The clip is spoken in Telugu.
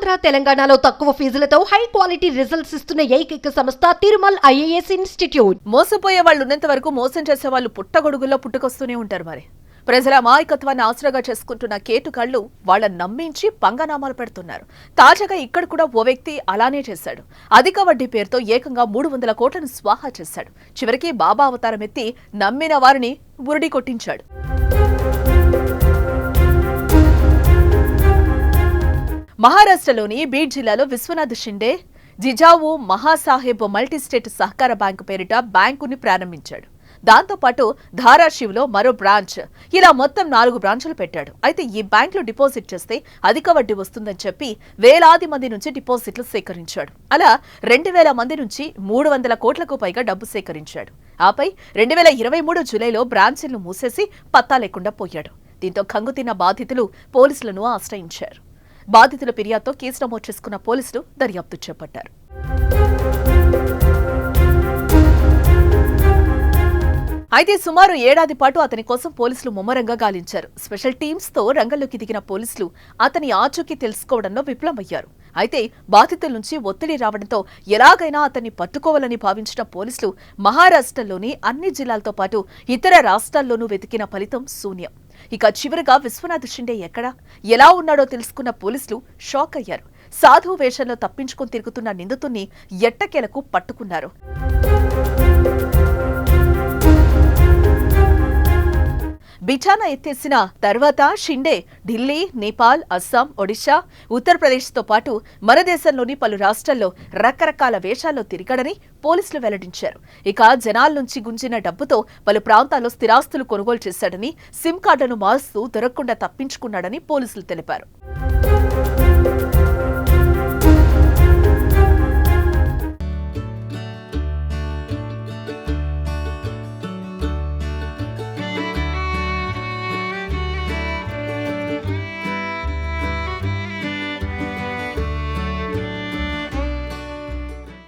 ఆంధ్ర తెలంగాణలో తక్కువ ఫీజులతో హై క్వాలిటీ రిజల్ట్స్ ఇస్తున్న ఏకైక సంస్థ తిరుమల్ ఐఏఎస్ ఇన్స్టిట్యూట్. మోసపోయే వాళ్ళు ఉన్నంత వరకు మోసం చేసే వాళ్ళు పుట్టగొడుగుల్లో పుట్టుకొస్తూనే ఉంటారు. మరి ప్రజల అమాయకత్వాన్ని ఆసరాగా చేసుకుంటున్న కేటుగాళ్లు వాళ్ళని నమ్మించి పంగనామాలు పెడుతున్నారు. తాజాగా ఇక్కడ కూడా ఓ వ్యక్తి అలానే చేశాడు. అధిక వడ్డీ పేరుతో ఏకంగా 300 కోట్లను స్వాహా చేశాడు. చివరికి బాబా అవతారం ఎత్తి నమ్మిన వారిని బురిడి కొట్టించాడు. మహారాష్ట్రలోని బీడ్ జిల్లాలో విశ్వనాథ్ షిండే జిజావు మహాసాహెబ్ మల్టీస్టేట్ సహకార బ్యాంకు పేరిట బ్యాంకుని ప్రారంభించాడు. దాంతోపాటు ధారాషివ్లో మరో బ్రాంచ్, ఇలా మొత్తం 4 బ్రాంచులు పెట్టాడు. అయితే ఈ బ్యాంకులో డిపాజిట్ చేస్తే అధిక వడ్డీ వస్తుందని చెప్పి వేలాది మంది నుంచి డిపాజిట్లు సేకరించాడు. అలా 2000 మంది నుంచి 300 కోట్లకు పైగా డబ్బు సేకరించాడు. ఆపై 2023 జూలైలో బ్రాంచీలను మూసేసి పత్తా లేకుండా పోయాడు. దీంతో కంగుతిన్న బాధితులు పోలీసులను ఆశ్రయించారు. బాధితుల ఫిర్యాదుతో కేసు నమోదు చేసుకున్న పోలీసులు దర్యాప్తు చేపట్టారు. అయితే సుమారు ఏడాది పాటు అతని కోసం పోలీసులు ముమ్మరంగా గాలించారు. స్పెషల్ టీమ్స్ తో రంగంలోకి దిగిన పోలీసులు అతని ఆచూకీ తెలుసుకోవడంలో విఫలమయ్యారు. అయితే బాధితుల నుంచి ఒత్తిడి రావడంతో ఎలాగైనా అతన్ని పట్టుకోవాలని భావించిన పోలీసులు మహారాష్ట్రలోని అన్ని జిల్లాలతో పాటు ఇతర రాష్ట్రాల్లోనూ వెతికిన ఫలితం శూన్యం. ఇక చివరిగా విశ్వనాథ్ షిండే ఎక్కడా ఎలా ఉన్నాడో తెలుసుకున్న పోలీసులు షాక్ అయ్యారు. సాధువు వేషంలో తప్పించుకొని తిరుగుతున్న నిందితుణ్ణి ఎట్టకేలకు పట్టుకున్నారు. బిచానా ఎత్తేసిన తర్వాత షిండే ఢిల్లీ, నేపాల్, అస్సాం, ఒడిశా, ఉత్తరప్రదేశ్తో పాటు మన దేశంలోని పలు రాష్ట్రాల్లో రకరకాల వేషాల్లో తిరిగాడని పోలీసులు వెల్లడించారు. ఇక జనాల నుంచి గుంజిన డబ్బుతో పలు ప్రాంతాల్లో స్థిరాస్తులు కొనుగోలు చేశాడని, సిమ్ కార్డులను మారుస్తూ దొరకకుండా తప్పించుకున్నాడని పోలీసులు తెలిపారు.